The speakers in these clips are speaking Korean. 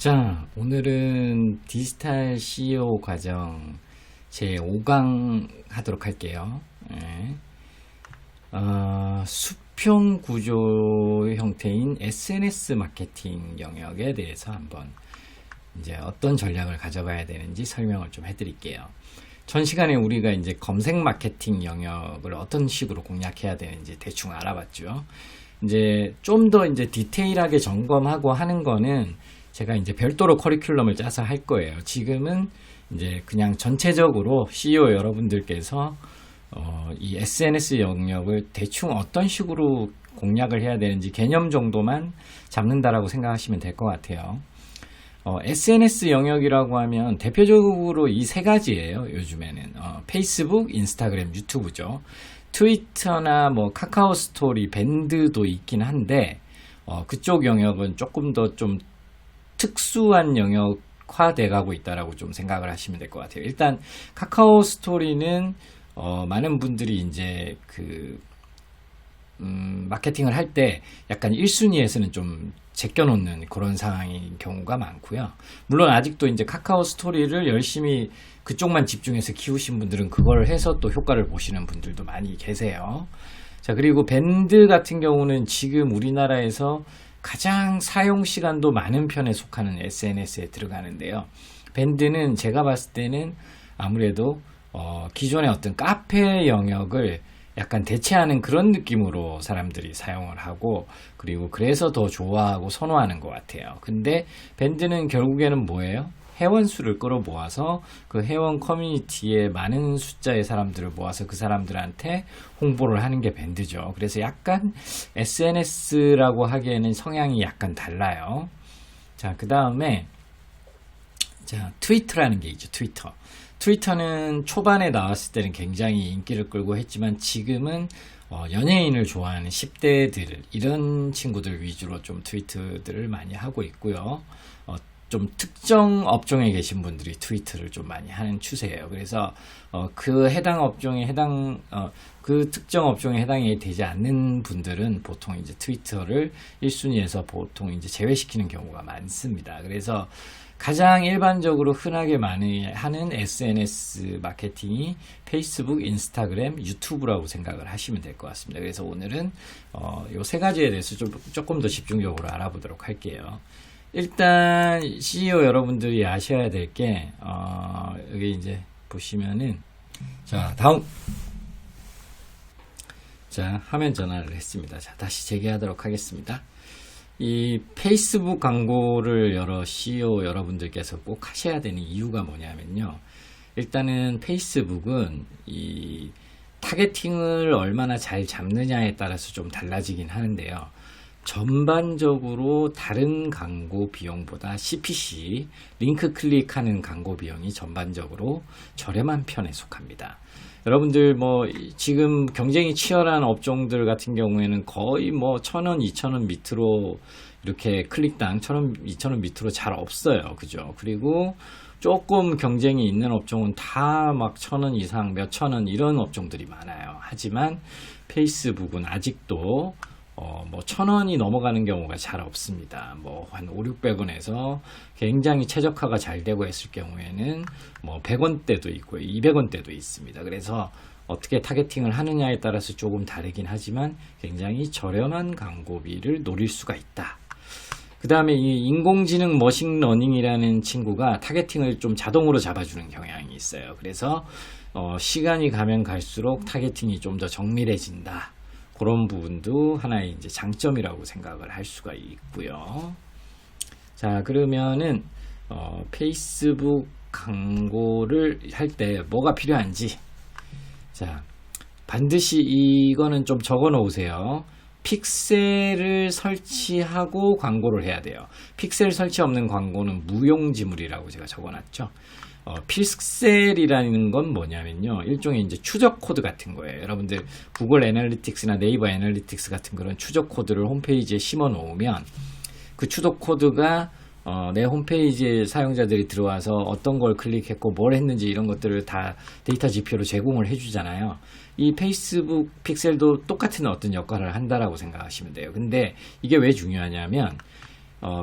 자, 오늘은 디지털 CEO 과정 제 5강 하도록 할게요. 네. 수평 구조 형태인 SNS 마케팅 영역에 대해서 한번 이제 어떤 전략을 가져가야 되는지 설명을 좀 해드릴게요. 전 시간에 우리가 이제 검색 마케팅 영역을 어떤 식으로 공략해야 되는지 대충 알아봤죠. 이제 좀 더 이제 디테일하게 점검하고 하는 거는 제가 이제 별도로 커리큘럼을 짜서 할 거예요. 지금은 이제 그냥 전체적으로 CEO 여러분들께서 이 SNS 영역을 대충 어떤 식으로 공략을 해야 되는지 개념 정도만 잡는다라고 생각하시면 될 것 같아요. SNS 영역이라고 하면 대표적으로 이 세 가지예요. 요즘에는 페이스북, 인스타그램, 유튜브죠. 트위터나 뭐 카카오 스토리, 밴드도 있긴 한데 그쪽 영역은 조금 더 좀 특수한 영역화돼 가고 있다라고 좀 생각을 하시면 될 것 같아요. 일단 카카오 스토리는 많은 분들이 이제 마케팅을 할 때 약간 1순위에서는 좀 제껴놓는 그런 상황인 경우가 많고요. 물론 아직도 이제 카카오 스토리를 열심히 그쪽만 집중해서 키우신 분들은 그걸 해서 또 효과를 보시는 분들도 많이 계세요. 자, 그리고 밴드 같은 경우는 지금 우리나라에서 가장 사용 시간도 많은 편에 속하는 SNS에 들어가는데요. 밴드는 제가 봤을 때는 아무래도 기존의 어떤 카페 영역을 약간 대체하는 그런 느낌으로 사람들이 사용을 하고, 그리고 그래서 더 좋아하고 선호하는 것 같아요. 근데 밴드는 결국에는 뭐예요? 회원수를 끌어모아서 그 회원 커뮤니티에 많은 숫자의 사람들을 모아서 그 사람들한테 홍보를 하는 게 밴드죠. 그래서 약간 SNS라고 하기에는 성향이 약간 달라요. 자, 그 다음에 트위터라는 게 있죠. 트위터는 초반에 나왔을 때는 굉장히 인기를 끌고 했지만 지금은 연예인을 좋아하는 10대들 이런 친구들 위주로 좀 트위터들을 많이 하고 있고요. 좀 특정 업종에 계신 분들이 트위터를 좀 많이 하는 추세예요. 그래서 그 특정 업종에 해당이 되지 않는 분들은 보통 이제 트위터를 1순위에서 보통 이제 제외시키는 경우가 많습니다. 그래서 가장 일반적으로 흔하게 많이 하는 SNS 마케팅이 페이스북, 인스타그램, 유튜브라고 생각을 하시면 될 것 같습니다. 그래서 오늘은 요 세 가지에 대해서 조금 더 집중적으로 알아보도록 할게요. 일단 CEO 여러분들이 아셔야 될 게 여기 이제 보시면은 다음 화면 전환을 했습니다. 다시 재개하도록 하겠습니다. 이 페이스북 광고를 여러 CEO 여러분들께서 꼭 하셔야 되는 이유가 뭐냐면요. 일단은 페이스북은 이 타겟팅을 얼마나 잘 잡느냐에 따라서 좀 달라지긴 하는데요. 전반적으로 다른 광고 비용보다 CPC, 링크 클릭하는 광고 비용이 전반적으로 저렴한 편에 속합니다. 여러분들 지금 경쟁이 치열한 업종들 같은 경우에는 거의 1,000원, 2,000원 밑으로 이렇게 클릭당 1,000원, 2,000원 밑으로 잘 없어요. 그죠? 그리고 조금 경쟁이 있는 업종은 다 1,000원 이상, 몇천 원 이런 업종들이 많아요. 하지만 페이스북은 아직도 1,000원이 넘어가는 경우가 잘 없습니다. 한 500~600원에서 굉장히 최적화가 잘 되고 했을 경우에는 100원대도 있고 200원대도 있습니다. 그래서 어떻게 타겟팅을 하느냐에 따라서 조금 다르긴 하지만 굉장히 저렴한 광고비를 노릴 수가 있다. 그 다음에 이 인공지능 머신러닝이라는 친구가 타겟팅을 좀 자동으로 잡아주는 경향이 있어요. 그래서 시간이 가면 갈수록 타겟팅이 좀 더 정밀해진다. 그런 부분도 하나의 이제 장점이라고 생각을 할 수가 있고요. 자, 그러면은 페이스북 광고를 할 때 뭐가 필요한지, 반드시 이거는 좀 적어 놓으세요. 픽셀을 설치하고 광고를 해야 돼요. 픽셀 설치 없는 광고는 무용지물이라고 제가 적어 놨죠. 픽셀이라는 건 뭐냐면요. 일종의 이제 추적 코드 같은 거예요. 여러분들 구글 애널리틱스나 네이버 애널리틱스 같은 그런 추적 코드를 홈페이지에 심어 놓으면 그 추적 코드가 내 홈페이지에 사용자들이 들어와서 어떤 걸 클릭했고 뭘 했는지 이런 것들을 다 데이터 지표로 제공을 해주잖아요. 이 페이스북 픽셀도 똑같은 어떤 역할을 한다라고 생각하시면 돼요. 근데 이게 왜 중요하냐면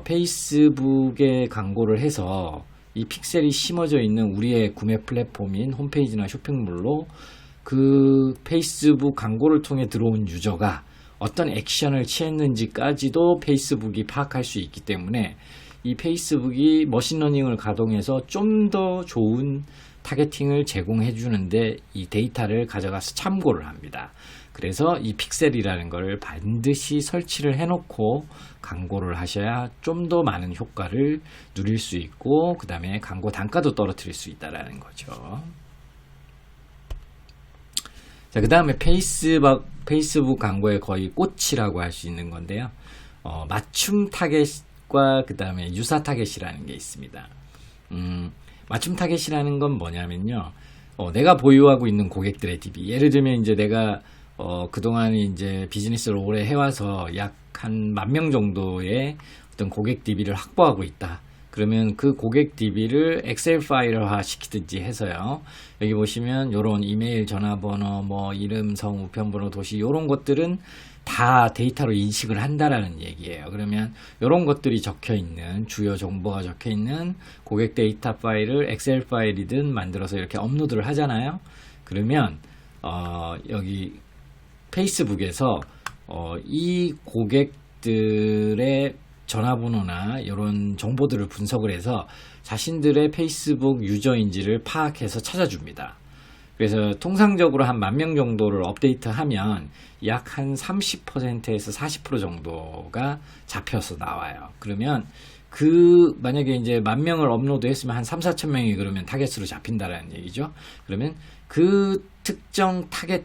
페이스북에 광고를 해서 이 픽셀이 심어져 있는 우리의 구매 플랫폼인 홈페이지나 쇼핑몰로 그 페이스북 광고를 통해 들어온 유저가 어떤 액션을 취했는지까지도 페이스북이 파악할 수 있기 때문에 이 페이스북이 머신러닝을 가동해서 좀 더 좋은 타겟팅을 제공해 주는데 이 데이터를 가져가서 참고를 합니다. 그래서 이 픽셀이라는 걸 반드시 설치를 해놓고 광고를 하셔야 좀 더 많은 효과를 누릴 수 있고 그 다음에 광고 단가도 떨어뜨릴 수 있다는 거죠. 자, 그 다음에 페이스북 광고의 거의 꽃이라고 할 수 있는 건데요. 맞춤 타겟과 그 다음에 유사 타겟이라는 게 있습니다. 맞춤 타겟이라는 건 뭐냐면요. 내가 보유하고 있는 고객들의 DB. 예를 들면 이제 내가 그동안 이제 비즈니스를 오래 해와서 약 한 10,000명 정도의 어떤 고객 DB를 확보하고 있다. 그러면 그 고객 DB를 엑셀 파일화 시키든지 해서요. 여기 보시면 요런 이메일, 전화번호, 뭐 이름, 성, 우편번호, 도시 요런 것들은 다 데이터로 인식을 한다라는 얘기예요. 그러면 요런 것들이 적혀 있는 주요 정보가 적혀 있는 고객 데이터 파일을 엑셀 파일이든 만들어서 이렇게 업로드를 하잖아요. 그러면 여기 페이스북에서 이 고객들의 전화번호나 이런 정보들을 분석을 해서 자신들의 페이스북 유저인지를 파악해서 찾아줍니다. 그래서 통상적으로 한 10,000명 정도를 업데이트하면 약 한 30%에서 40% 정도가 잡혀서 나와요. 그러면 만약에 이제 10,000명을 업로드 했으면 한 3,4,000명이 그러면 타겟으로 잡힌다라는 얘기죠. 그러면 그 특정 타겟,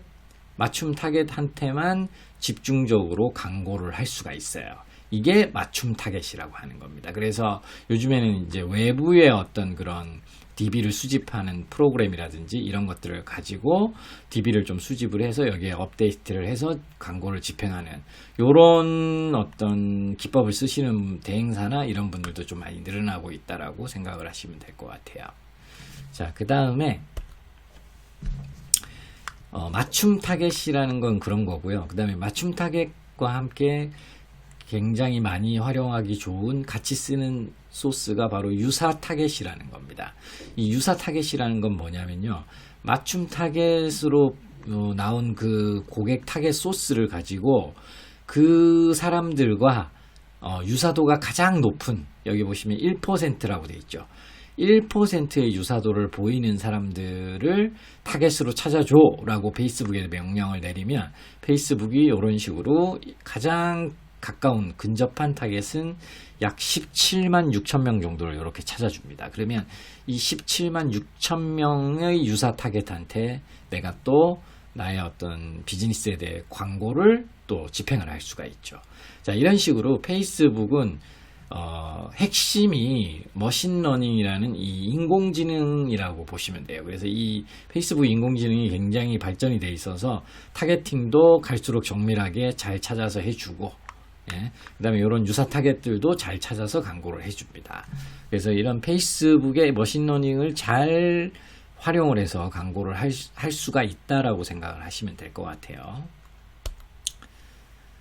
맞춤 타겟한테만 집중적으로 광고를 할 수가 있어요. 이게 맞춤 타겟이라고 하는 겁니다. 그래서 요즘에는 이제 외부의 어떤 그런 DB를 수집하는 프로그램이라든지 이런 것들을 가지고 DB를 좀 수집을 해서 여기에 업데이트를 해서 광고를 집행하는 요런 어떤 기법을 쓰시는 대행사나 이런 분들도 좀 많이 늘어나고 있다라고 생각을 하시면 될 것 같아요. 자, 그 다음에 맞춤 타겟이라는 건 그런 거고요. 그 다음에 맞춤 타겟과 함께 굉장히 많이 활용하기 좋은 같이 쓰는 소스가 바로 유사 타겟이라는 겁니다. 이 유사 타겟이라는 건 뭐냐면요. 맞춤 타겟으로 나온 그 고객 타겟 소스를 가지고 그 사람들과 유사도가 가장 높은, 여기 보시면 1%라고 되어 있죠. 1%의 유사도를 보이는 사람들을 타겟으로 찾아줘 라고 페이스북에 명령을 내리면 페이스북이 이런 식으로 가장 가까운 근접한 타겟은 약 17만 6천 명 정도를 이렇게 찾아줍니다. 그러면 이 17만 6천 명의 유사 타겟한테 내가 또 나의 어떤 비즈니스에 대해 광고를 또 집행을 할 수가 있죠. 자, 이런 식으로 페이스북은 핵심이 머신러닝이라는 이 인공지능이라고 보시면 돼요. 그래서 이 페이스북 인공지능이 굉장히 발전이 돼 있어서 타겟팅도 갈수록 정밀하게 잘 찾아서 해주고, 예, 그 다음에 이런 유사 타겟들도 잘 찾아서 광고를 해줍니다. 그래서 이런 페이스북의 머신러닝을 잘 활용을 해서 광고를 할 수가 있다라고 생각을 하시면 될 것 같아요.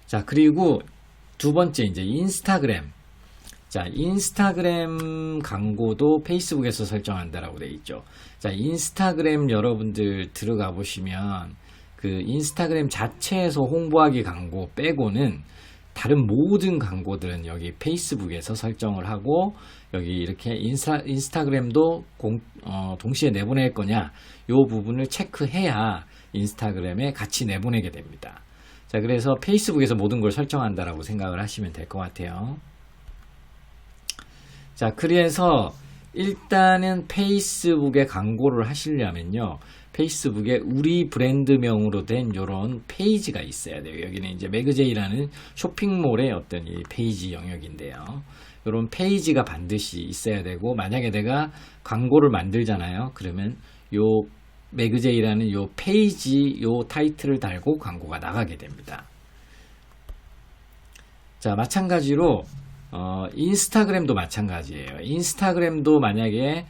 자, 그리고 두 번째 이제 인스타그램. 자, 인스타그램 광고도 페이스북에서 설정한다라고 되어 있죠. 자, 인스타그램 여러분들 들어가 보시면 그 인스타그램 자체에서 홍보하기 광고 빼고는 다른 모든 광고들은 여기 페이스북에서 설정을 하고, 여기 이렇게 인스타그램도 동시에 내보낼 거냐, 요 부분을 체크해야 인스타그램에 같이 내보내게 됩니다. 자, 그래서 페이스북에서 모든 걸 설정한다라고 생각을 하시면 될 것 같아요. 자, 그래서 일단은 페이스북에 광고를 하시려면요, 페이스북에 우리 브랜드명으로 된 이런 페이지가 있어야 돼요. 여기는 이제 매그제이라는 쇼핑몰의 어떤 이 페이지 영역인데요. 이런 페이지가 반드시 있어야 되고, 만약에 내가 광고를 만들잖아요. 그러면 요 매그제이라는 요 페이지 요 타이틀을 달고 광고가 나가게 됩니다. 자, 마찬가지로 인스타그램도 마찬가지예요. 인스타그램도 만약에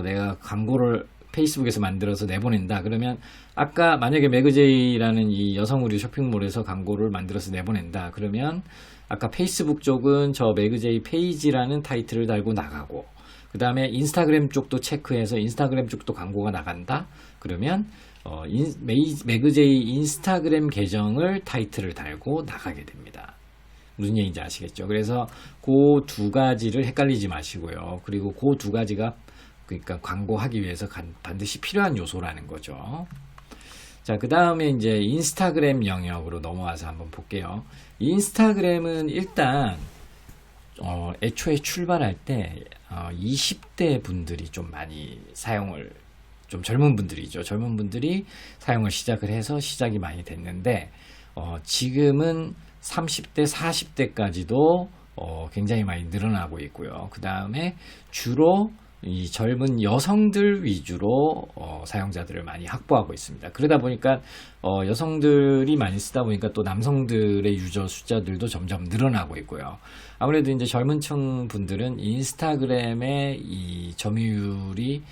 내가 광고를 페이스북에서 만들어서 내보낸다. 그러면 아까 만약에 매그제이라는 이 여성 의류 쇼핑몰에서 광고를 만들어서 내보낸다. 그러면 아까 페이스북 쪽은 저 매그제이 페이지라는 타이틀을 달고 나가고, 그 다음에 인스타그램 쪽도 체크해서 인스타그램 쪽도 광고가 나간다. 그러면 매그제이 인스타그램 계정을 타이틀을 달고 나가게 됩니다. 무슨 얘기인지 아시겠죠? 그래서 그 두 가지를 헷갈리지 마시고요. 그리고 그 두 가지가 그러니까 광고하기 위해서 반드시 필요한 요소라는 거죠. 자, 그 다음에 이제 인스타그램 영역으로 넘어와서 한번 볼게요. 인스타그램은 일단 애초에 출발할 때 20대 분들이 좀 많이 사용을, 좀 젊은 분들이죠. 젊은 분들이 사용을 시작을 해서 시작이 많이 됐는데 지금은 30대, 40대까지도 굉장히 많이 늘어나고 있고요. 그 다음에 주로 이 젊은 여성들 위주로 사용자들을 많이 확보하고 있습니다. 그러다 보니까 여성들이 많이 쓰다 보니까 또 남성들의 유저 숫자들도 점점 늘어나고 있고요. 아무래도 이제 젊은 층 분들은 인스타그램의 이 점유율이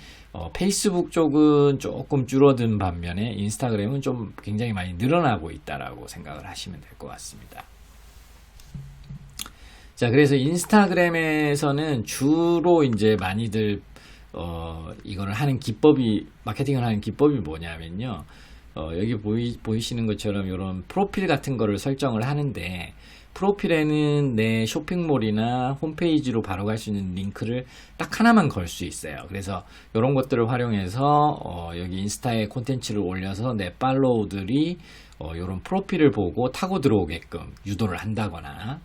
페이스북 쪽은 조금 줄어든 반면에 인스타그램은 좀 굉장히 많이 늘어나고 있다라고 생각을 하시면 될 것 같습니다. 자, 그래서 인스타그램에서는 주로 이제 많이들 이거를 하는 기법이, 마케팅을 하는 기법이 뭐냐면요. 여기 보이시는 것처럼 이런 프로필 같은 거를 설정을 하는데, 프로필에는 내 쇼핑몰이나 홈페이지로 바로 갈 수 있는 링크를 딱 하나만 걸 수 있어요. 그래서 이런 것들을 활용해서 여기 인스타에 콘텐츠를 올려서 내 팔로우들이 이런 프로필을 보고 타고 들어오게끔 유도를 한다거나,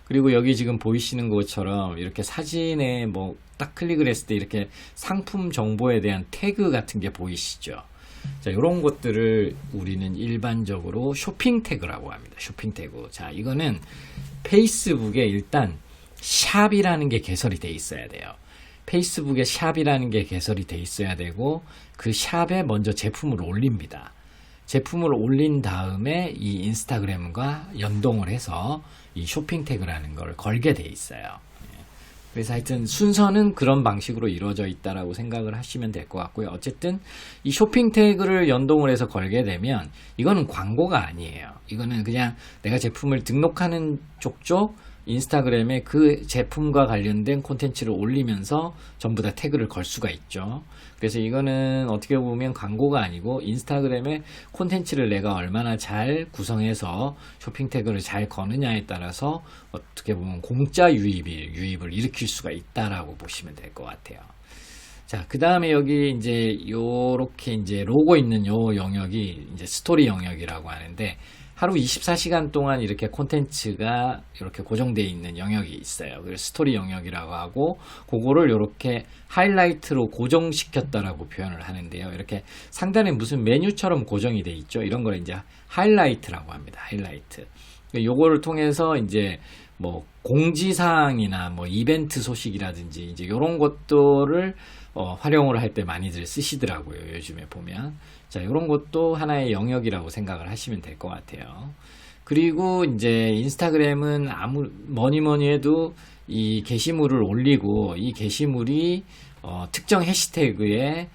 그리고 여기 지금 보이시는 것처럼 이렇게 사진에 뭐 딱 클릭을 했을 때 이렇게 상품 정보에 대한 태그 같은 게 보이시죠? 자, 이런 것들을 우리는 일반적으로 쇼핑 태그라고 합니다. 쇼핑 태그. 자, 이거는 페이스북에 일단 샵이라는 게 개설이 돼 있어야 돼요. 페이스북에 샵이라는 게 개설이 돼 있어야 되고, 그 샵에 먼저 제품을 올립니다. 제품을 올린 다음에 이 인스타그램과 연동을 해서 이 쇼핑 태그라는 걸 걸게 돼 있어요. 그래서 하여튼 순서는 그런 방식으로 이루어져 있다라고 생각을 하시면 될 것 같고요. 어쨌든 이 쇼핑 태그를 연동을 해서 걸게 되면 이거는 광고가 아니에요. 이거는 그냥 내가 제품을 등록하는 쪽 인스타그램에 그 제품과 관련된 콘텐츠를 올리면서 전부 다 태그를 걸 수가 있죠. 그래서 이거는 어떻게 보면 광고가 아니고 인스타그램에 콘텐츠를 내가 얼마나 잘 구성해서 쇼핑 태그를 잘 거느냐에 따라서 어떻게 보면 공짜 유입을 일으킬 수가 있다라고 보시면 될 것 같아요. 자, 그 다음에 여기 이제 요렇게 이제 로고 있는 요 영역이 이제 스토리 영역이라고 하는데, 하루 24시간 동안 이렇게 콘텐츠가 이렇게 고정되어 있는 영역이 있어요. 그래서 스토리 영역이라고 하고, 그거를 이렇게 하이라이트로 고정시켰다라고 표현을 하는데요. 이렇게 상단에 무슨 메뉴처럼 고정이 되어 있죠. 이런 걸 이제 하이라이트라고 합니다. 하이라이트. 요거를 통해서 이제 뭐 공지사항이나 뭐 이벤트 소식이라든지 이제 이런 것들을 활용을 할 때 많이들 쓰시더라고요. 요즘에 보면. 자, 이런 것도 하나의 영역이라고 생각을 하시면 될 것 같아요. 그리고 이제 인스타그램은 뭐니 해도 이 게시물을 올리고, 이 게시물이 특정 해시태그에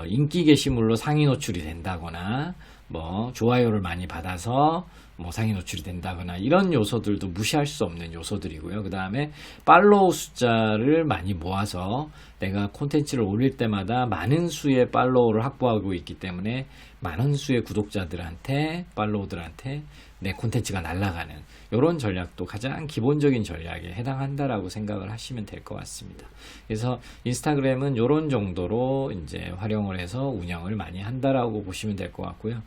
인기 게시물로 상위 노출이 된다거나, 뭐 좋아요를 많이 받아서 뭐 상위 노출이 된다거나, 이런 요소들도 무시할 수 없는 요소들이고요. 그 다음에 팔로우 숫자를 많이 모아서 내가 콘텐츠를 올릴 때마다 많은 수의 팔로우를 확보하고 있기 때문에 많은 수의 구독자들한테, 팔로우들한테 내 콘텐츠가 날아가는 이런 전략도 가장 기본적인 전략에 해당한다라고 생각을 하시면 될 것 같습니다. 그래서 인스타그램은 이런 정도로 이제 활용을 해서 운영을 많이 한다라고 보시면 될 것 같고요.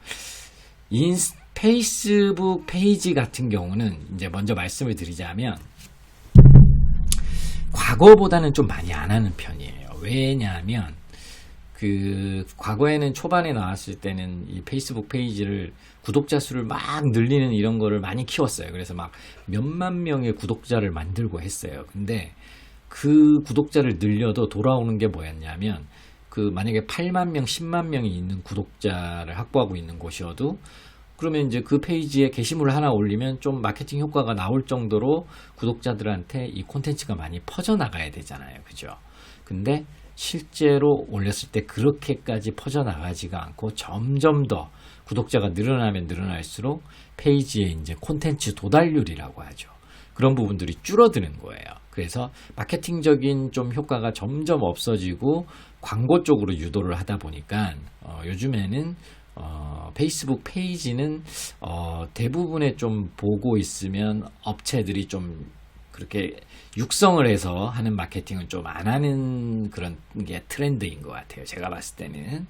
페이스북 페이지 같은 경우는 이제 먼저 말씀을 드리자면 과거보다는 좀 많이 안 하는 편이에요. 왜냐하면 그 과거에는 초반에 나왔을 때는 이 페이스북 페이지를 구독자 수를 막 늘리는 이런 거를 많이 키웠어요. 그래서 막 몇만 명의 구독자를 만들고 했어요. 근데 그 구독자를 늘려도 돌아오는 게 뭐였냐면, 그 만약에 8만 명, 10만 명이 있는 구독자를 확보하고 있는 곳이어도, 그러면 이제 그 페이지에 게시물을 하나 올리면 좀 마케팅 효과가 나올 정도로 구독자들한테 이 콘텐츠가 많이 퍼져나가야 되잖아요. 그죠? 근데 실제로 올렸을 때 그렇게까지 퍼져나가지가 않고 점점 더 구독자가 늘어나면 늘어날수록 페이지에 이제 콘텐츠 도달률이라고 하죠. 그런 부분들이 줄어드는 거예요. 그래서 마케팅적인 좀 효과가 점점 없어지고 광고 쪽으로 유도를 하다 보니까 요즘에는 페이스북 페이지는 대부분의 좀 보고 있으면 업체들이 좀 그렇게 육성을 해서 하는 마케팅은 좀 안 하는 그런 게 트렌드인 것 같아요. 제가 봤을 때는.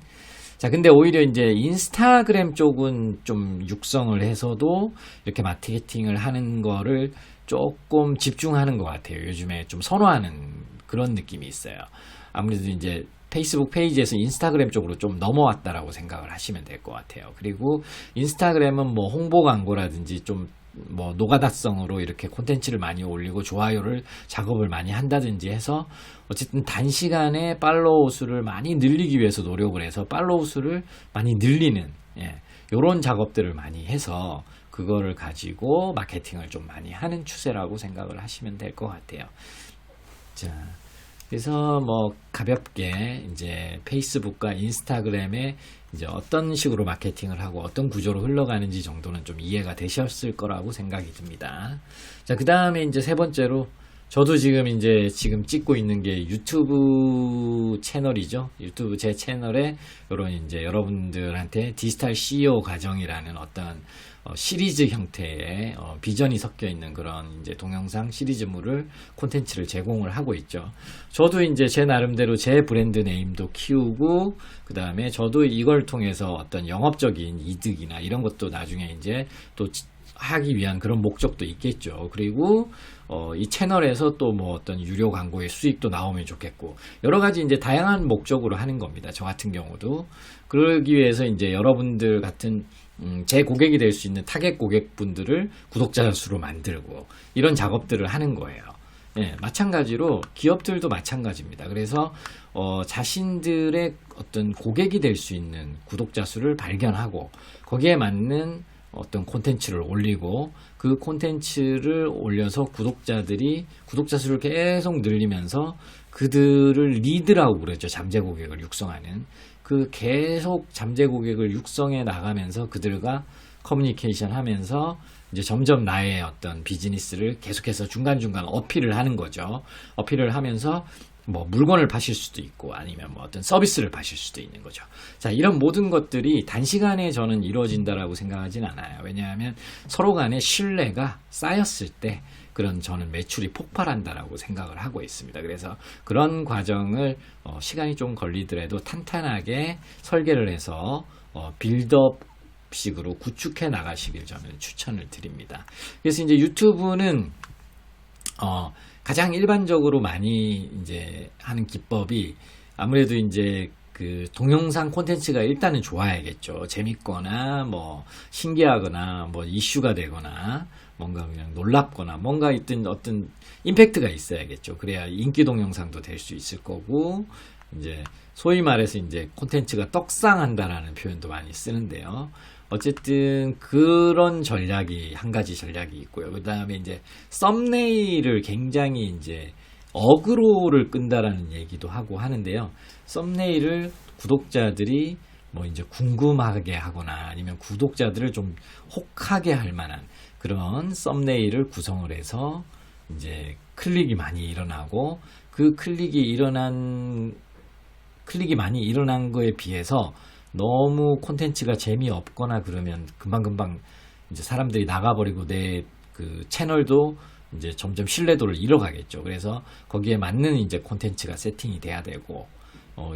자, 근데 오히려 이제 인스타그램 쪽은 좀 육성을 해서도 이렇게 마케팅을 하는 거를 조금 집중하는 것 같아요. 요즘에 좀 선호하는 그런 느낌이 있어요. 아무래도 이제 페이스북 페이지에서 인스타그램 쪽으로 좀 넘어왔다라고 생각을 하시면 될 것 같아요. 그리고 인스타그램은 뭐 홍보 광고라든지 좀 뭐 노가다성으로 이렇게 콘텐츠를 많이 올리고 좋아요를 작업을 많이 한다든지 해서 어쨌든 단시간에 팔로우 수를 많이 늘리기 위해서 노력을 해서 팔로우 수를 많이 늘리는 요런 작업들을 많이 해서 그거를 가지고 마케팅을 좀 많이 하는 추세라고 생각을 하시면 될 것 같아요. 자, 그래서 뭐 가볍게 이제 페이스북과 인스타그램에 이제 어떤 식으로 마케팅을 하고 어떤 구조로 흘러가는지 정도는 좀 이해가 되셨을 거라고 생각이 듭니다. 자, 그 다음에 이제 세 번째로 저도 지금 찍고 있는 게 유튜브 채널이죠. 유튜브 제 채널에 이런 이제 여러분들한테 디지털 CEO 과정이라는 어떤 시리즈 형태의 비전이 섞여 있는 그런 이제 동영상 시리즈물을 콘텐츠를 제공을 하고 있죠. 저도 이제 제 나름대로 제 브랜드 네임도 키우고 그 다음에 저도 이걸 통해서 어떤 영업적인 이득이나 이런 것도 나중에 이제 또 하기 위한 그런 목적도 있겠죠. 그리고 이 채널에서 또 뭐 어떤 유료 광고의 수익도 나오면 좋겠고 여러 가지 이제 다양한 목적으로 하는 겁니다. 저 같은 경우도 그러기 위해서 이제 여러분들 같은 제 고객이 될 수 있는 타겟 고객분들을 구독자 수로 만들고 이런 작업들을 하는 거예요. 예, 마찬가지로 기업들도 마찬가지입니다. 그래서 자신들의 어떤 고객이 될 수 있는 구독자 수를 발견하고 거기에 맞는 어떤 콘텐츠를 올리고 그 콘텐츠를 올려서 구독자 수를 계속 늘리면서 그들을 리드라고 그러죠. 잠재 고객을 육성하는 그 계속 잠재 고객을 육성해 나가면서 그들과 커뮤니케이션 하면서 이제 점점 나의 어떤 비즈니스를 계속해서 중간중간 어필을 하는 거죠. 어필을 하면서 뭐 물건을 파실 수도 있고 아니면 뭐 어떤 서비스를 파실 수도 있는 거죠. 자, 이런 모든 것들이 단시간에 저는 이루어진다라고 생각하진 않아요. 왜냐하면 서로 간의 신뢰가 쌓였을 때 그런 저는 매출이 폭발한다라고 생각을 하고 있습니다. 그래서 그런 과정을 시간이 좀 걸리더라도 탄탄하게 설계를 해서 빌드업 식으로 구축해 나가시길 저는 추천을 드립니다. 그래서 이제 유튜브는 가장 일반적으로 많이 이제 하는 기법이 아무래도 이제 그 동영상 콘텐츠가 일단은 좋아야겠죠. 재밌거나 뭐 신기하거나 뭐 이슈가 되거나 뭔가 그냥 놀랍거나 뭔가 있든 어떤 임팩트가 있어야겠죠. 그래야 인기 동영상도 될 수 있을 거고 이제 소위 말해서 이제 콘텐츠가 떡상한다라는 표현도 많이 쓰는데요. 어쨌든 그런 전략이 한 가지 전략이 있고요. 그 다음에 이제 썸네일을 굉장히 이제 어그로를 끈다라는 얘기도 하고 하는데요. 썸네일을 구독자들이 뭐 이제 궁금하게 하거나 아니면 구독자들을 좀 혹하게 할 만한 그런 썸네일을 구성을 해서 이제 클릭이 많이 일어나고 그 클릭이 많이 일어난 거에 비해서 너무 콘텐츠가 재미없거나 그러면 금방금방 이제 사람들이 나가버리고 내 그 채널도 이제 점점 신뢰도를 잃어가겠죠. 그래서 거기에 맞는 이제 콘텐츠가 세팅이 돼야 되고,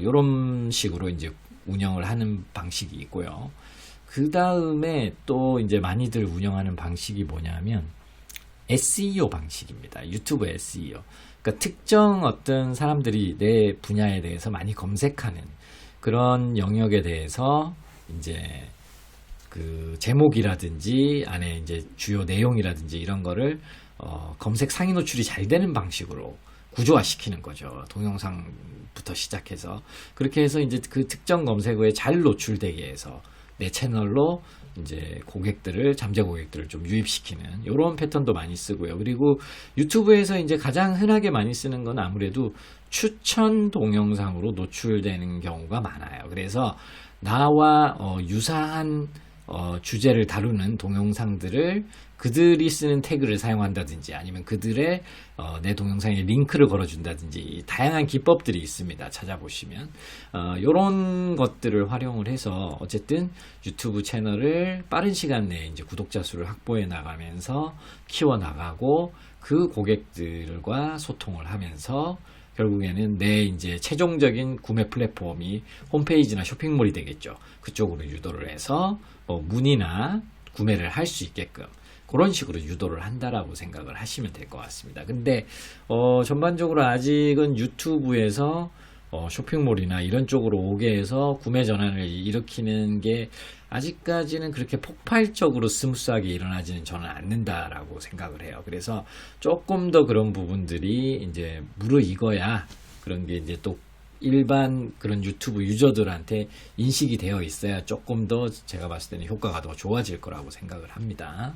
요런 식으로 이제 운영을 하는 방식이 있고요. 그 다음에 또 이제 많이들 운영하는 방식이 뭐냐면 SEO 방식입니다. 유튜브 SEO. 그러니까 특정 어떤 사람들이 내 분야에 대해서 많이 검색하는 그런 영역에 대해서 이제 그 제목이라든지 안에 이제 주요 내용이라든지 이런 거를 검색 상위 노출이 잘 되는 방식으로 구조화시키는 거죠. 동영상부터 시작해서 그렇게 해서 이제 그 특정 검색어에 잘 노출되게 해서 내 채널로 이제 고객들을, 잠재 고객들을 좀 유입시키는 이런 패턴도 많이 쓰고요. 그리고 유튜브에서 이제 가장 흔하게 많이 쓰는 건 아무래도 추천 동영상으로 노출되는 경우가 많아요. 그래서 나와 유사한 주제를 다루는 동영상들을 그들이 쓰는 태그를 사용한다든지 아니면 그들의 내 동영상에 링크를 걸어준다든지 다양한 기법들이 있습니다. 찾아보시면 이런 것들을 활용을 해서 어쨌든 유튜브 채널을 빠른 시간 내에 이제 구독자 수를 확보해 나가면서 키워 나가고 그 고객들과 소통을 하면서 결국에는 내 이제 최종적인 구매 플랫폼이 홈페이지나 쇼핑몰이 되겠죠. 그쪽으로 유도를 해서 문의나 구매를 할 수 있게끔 그런 식으로 유도를 한다라고 생각을 하시면 될 것 같습니다. 근데 전반적으로 아직은 유튜브에서 쇼핑몰이나 이런 쪽으로 오게 해서 구매 전환을 일으키는 게 아직까지는 그렇게 폭발적으로 스무스하게 일어나지는 저는 않는다라고 생각을 해요. 그래서 조금 더 그런 부분들이 이제 무르익어야 그런 게 이제 또 일반 그런 유튜브 유저들한테 인식이 되어 있어야 조금 더 제가 봤을 때는 효과가 더 좋아질 거라고 생각을 합니다.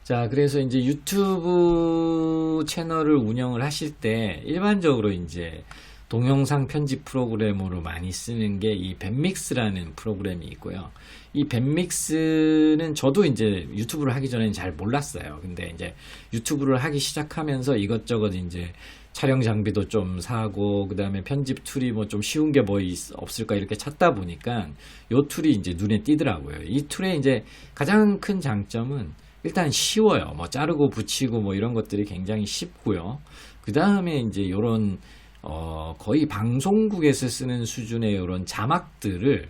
자, 그래서 이제 유튜브 채널을 운영을 하실 때 일반적으로 이제 동영상 편집 프로그램으로 많이 쓰는 게 이 밴믹스라는 프로그램이 있고요. 이 밴믹스는 저도 이제 유튜브를 하기 전에는 잘 몰랐어요. 근데 이제 유튜브를 하기 시작하면서 이것저것 이제 촬영 장비도 좀 사고, 그 다음에 편집 툴이 뭐 좀 쉬운 게 뭐 없을까 이렇게 찾다 보니까 요 툴이 이제 눈에 띄더라고요. 이 툴의 이제 가장 큰 장점은 일단 쉬워요. 뭐 자르고 붙이고 뭐 이런 것들이 굉장히 쉽고요. 그 다음에 이제 요런 거의 방송국에서 쓰는 수준의 이런 자막들을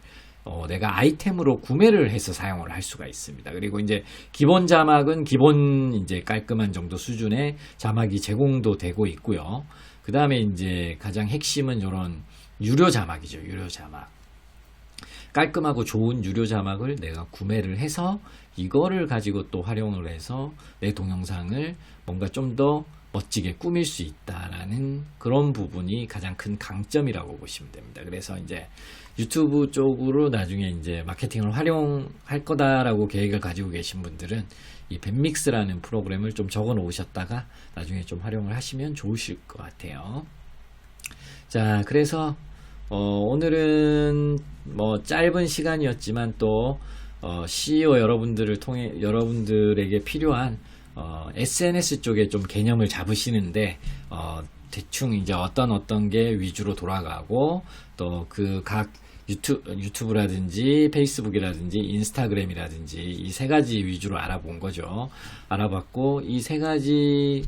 내가 아이템으로 구매를 해서 사용을 할 수가 있습니다. 그리고 이제 기본 자막은 기본 이제 깔끔한 정도 수준의 자막이 제공도 되고 있고요. 그 다음에 이제 가장 핵심은 이런 유료 자막이죠. 유료 자막. 깔끔하고 좋은 유료 자막을 내가 구매를 해서 이거를 가지고 또 활용을 해서 내 동영상을 뭔가 좀 더 멋지게 꾸밀 수 있다라는 그런 부분이 가장 큰 강점이라고 보시면 됩니다. 그래서 이제 유튜브 쪽으로 나중에 이제 마케팅을 활용할 거다라고 계획을 가지고 계신 분들은 이 밴믹스라는 프로그램을 좀 적어 놓으셨다가 나중에 좀 활용을 하시면 좋으실 것 같아요. 자, 그래서 오늘은 뭐 짧은 시간이었지만 또 CEO 여러분들을 통해 여러분들에게 필요한 SNS 쪽에 좀 개념을 잡으시는데 대충 이제 어떤 게 위주로 돌아가고 또 그 각 유튜브라든지 페이스북이라든지 인스타그램이라든지 이 세 가지 위주로 알아본 거죠. 알아봤고 이 세 가지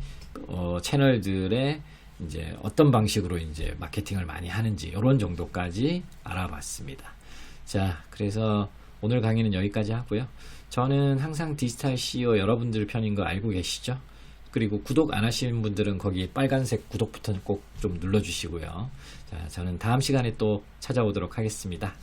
채널들의 이제 어떤 방식으로 이제 마케팅을 많이 하는지 이런 정도까지 알아봤습니다. 자, 그래서 오늘 강의는 여기까지 하고요. 저는 항상 디지털 CEO 여러분들 편인 거 알고 계시죠? 그리고 구독 안 하시는 분들은 거기 빨간색 구독 버튼 꼭 좀 눌러주시고요. 자, 저는 다음 시간에 또 찾아오도록 하겠습니다.